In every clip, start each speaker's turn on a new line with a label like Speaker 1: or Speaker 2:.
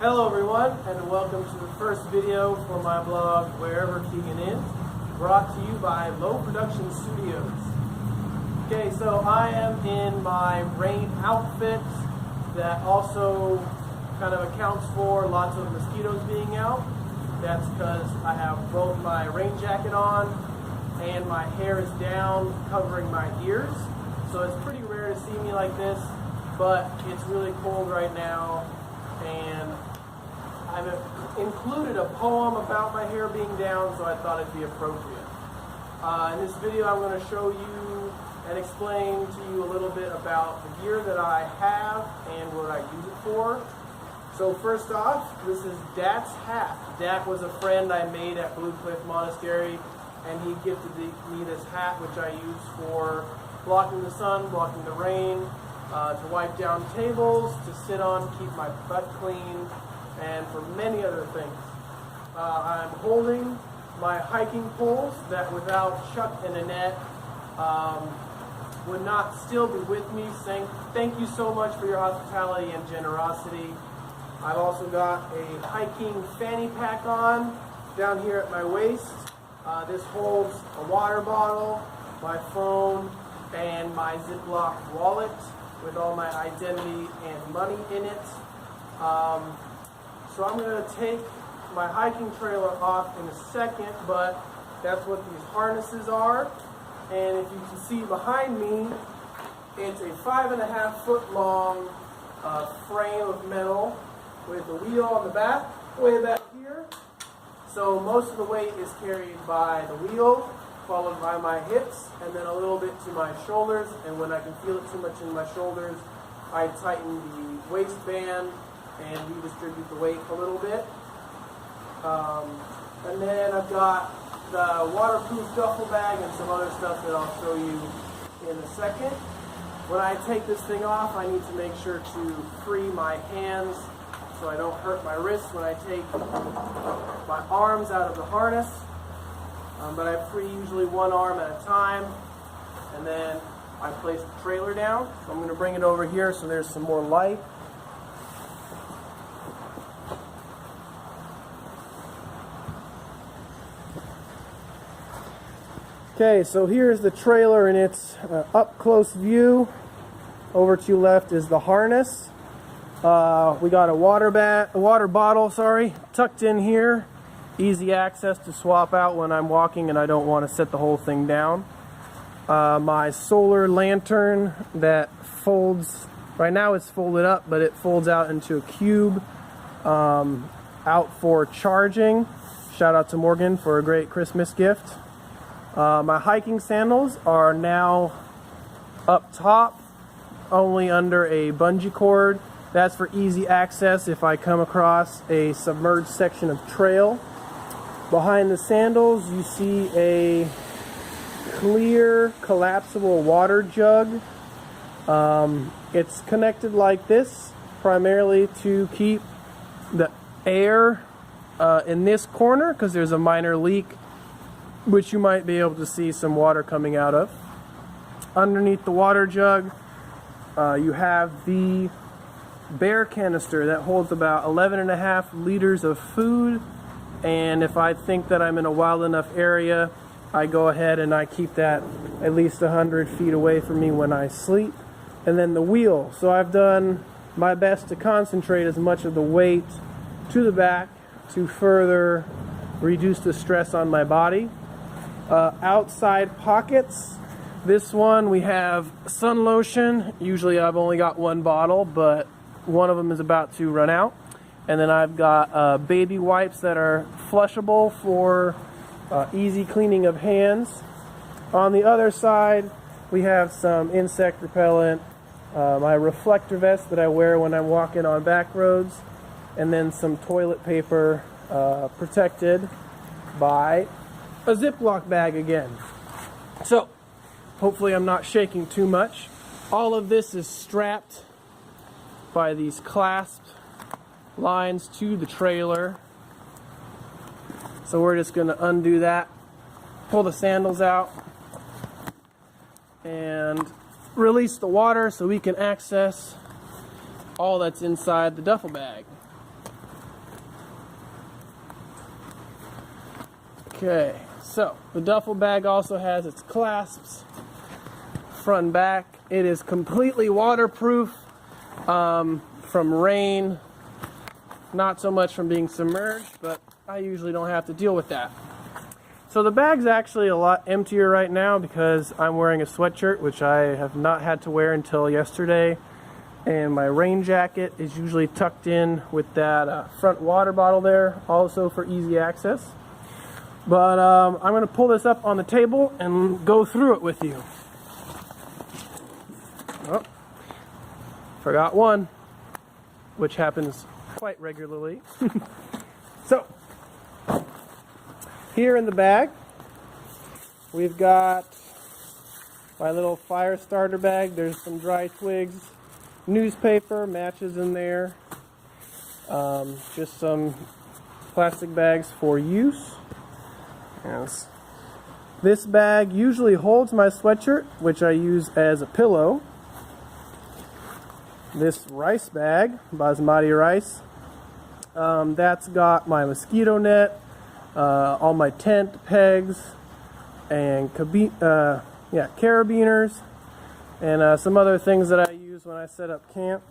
Speaker 1: Hello everyone, and welcome to the first video for my blog, Wherever Keegan Is, brought to you by Low Production Studios. Okay, so I am in my rain outfit that also kind of accounts for lots of mosquitoes being out. That's because I have both my rain jacket on and my hair is down covering my ears. So it's pretty rare to see me like this, but it's really cold right now, and I've included a poem about my hair being down, so I thought it'd be appropriate. In this video, I'm going to show you and explain to you a little bit about the gear that I have and what I use it for. So first off, this is Dak's hat. Dak was a friend I made at Blue Cliff Monastery, and he gifted me this hat, which I use for blocking the sun, blocking the rain, to wipe down tables, to sit on, keep my butt clean, and for many other things. I'm holding my hiking poles that without Chuck and Annette would not still be with me. Thank you so much for your hospitality and generosity. I've also got a hiking fanny pack on down here at my waist. This holds a water bottle, my phone, and my Ziploc wallet with all my identity and money in it. So I'm going to take my hiking trailer off in a second, but that's what these harnesses are. And if you can see behind me, it's a 5.5 foot long frame of metal with a wheel on the back, way back here. So most of the weight is carried by the wheel, followed by my hips, and then a little bit to my shoulders. And when I can feel it too much in my shoulders, I tighten the waistband and redistribute the weight a little bit. And then I've got the waterproof duffel bag and some other stuff that I'll show you in a second. When I take this thing off, I need to make sure to free my hands so I don't hurt my wrists when I take my arms out of the harness. But I free usually one arm at a time, and then I place the trailer down. So I'm going to bring it over here so there's some more light. Okay, so here's the trailer in its up-close view. Over to your left is the harness. We got a water bottle, tucked in here. Easy access to swap out when I'm walking and I don't want to set the whole thing down. My solar lantern that folds, right now it's folded up, but it folds out into a cube, out for charging. Shout out to Morgan for a great Christmas gift. My hiking sandals are now up top, only under a bungee cord. That's for easy access if I come across a submerged section of trail. Behind the sandals, you see a clear, collapsible water jug. It's connected like this, primarily to keep the air in this corner, because there's a minor leak, which you might be able to see some water coming out of. Underneath the water jug, you have the bear canister that holds about 11.5 liters of food. And if I think that I'm in a wild enough area, I go ahead and I keep that at least 100 feet away from me when I sleep. And then the wheel. So I've done my best to concentrate as much of the weight to the back to further reduce the stress on my body. Outside pockets. This one we have sun lotion. Usually I've only got one bottle, but one of them is about to run out. And then I've got baby wipes that are flushable for easy cleaning of hands. On the other side, we have some insect repellent, my reflector vest that I wear when I'm walking on back roads, and then some toilet paper protected by a Ziploc bag again. So, hopefully I'm not shaking too much. All of this is strapped by these clasped lines to the trailer. So we're just going to undo that, pull the sandals out, and release the water so we can access all that's inside the duffel bag. Okay, so the duffel bag also has its clasps, front and back. It is completely waterproof from rain, not so much from being submerged, but I usually don't have to deal with that. So the bag's actually a lot emptier right now because I'm wearing a sweatshirt, which I have not had to wear until yesterday, and my rain jacket is usually tucked in with that front water bottle there, also for easy access. But I'm going to pull this up on the table and go through it with you. Oh, forgot one, which happens quite regularly. So, here in the bag, we've got my little fire starter bag. There's some dry twigs, newspaper, matches in there, just some plastic bags for use. Yes. This bag usually holds my sweatshirt, which I use as a pillow. This rice bag, basmati rice, that's got my mosquito net, all my tent pegs, and carabiners, and some other things that I use when I set up camp.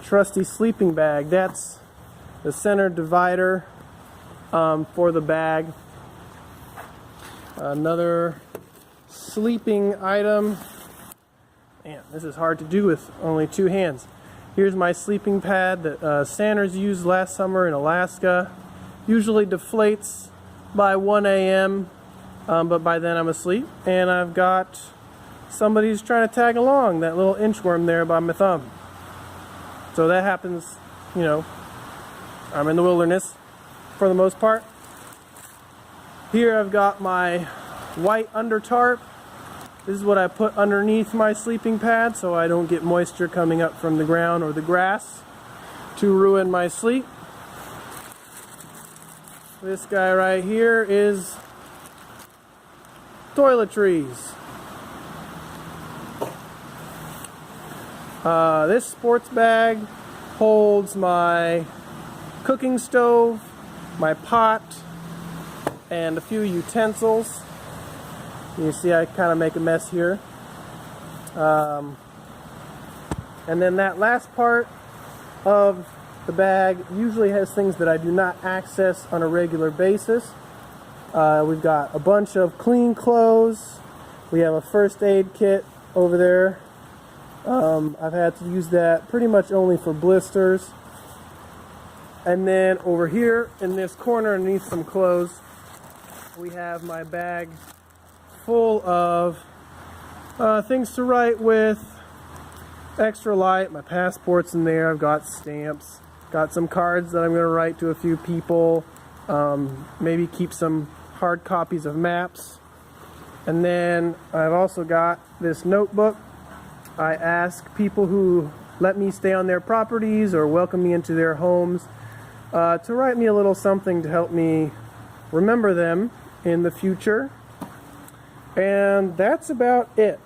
Speaker 1: Trusty sleeping bag, that's the center divider for the bag. Another sleeping item. Man, this is hard to do with only two hands. Here's my sleeping pad that Sanders used last summer in Alaska. Usually deflates by 1 a.m., but by then I'm asleep. And I've got somebody who's trying to tag along, that little inchworm there by my thumb. So that happens, you know, I'm in the wilderness for the most part. Here I've got my white under tarp. This is what I put underneath my sleeping pad so I don't get moisture coming up from the ground or the grass to ruin my sleep. This guy right here is toiletries. This sports bag holds my cooking stove, my pot, and a few utensils. You see I kind of make a mess here. And then that last part of the bag usually has things that I do not access on a regular basis. We've got a bunch of clean clothes. We have a first aid kit over there. I've had to use that pretty much only for blisters. And then over here in this corner underneath some clothes, we have my bag full of things to write with, extra light. My passport's in there. I've got stamps, got some cards that I'm going to write to a few people, maybe keep some hard copies of maps. And then I've also got this notebook. I ask people who let me stay on their properties or welcome me into their homes to write me a little something to help me remember them in the future. And that's about it.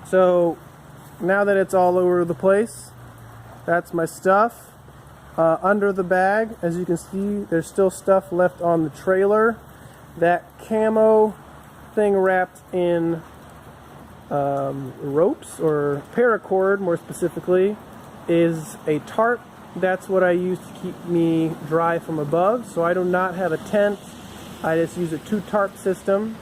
Speaker 1: So now that it's all over the place, that's my stuff. Under the bag, as you can see, there's still stuff left on the trailer. That camo thing wrapped in ropes, or paracord more specifically, is a tarp. That's what I use to keep me dry from above. So I do not have a tent. I just use a 2-tarp system,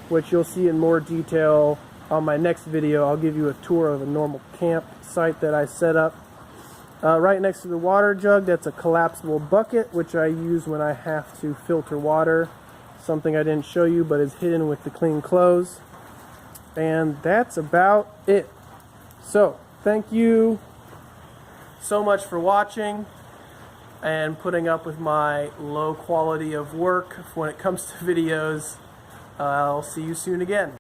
Speaker 1: which you'll see in more detail on my next video. I'll give you a tour of a normal campsite that I set up. Right next to the water jug, that's a collapsible bucket, which I use when I have to filter water. Something I didn't show you, but is hidden with the clean clothes. And that's about it. So, thank you so much for watching and putting up with my low quality of work when it comes to videos. I'll see you soon again.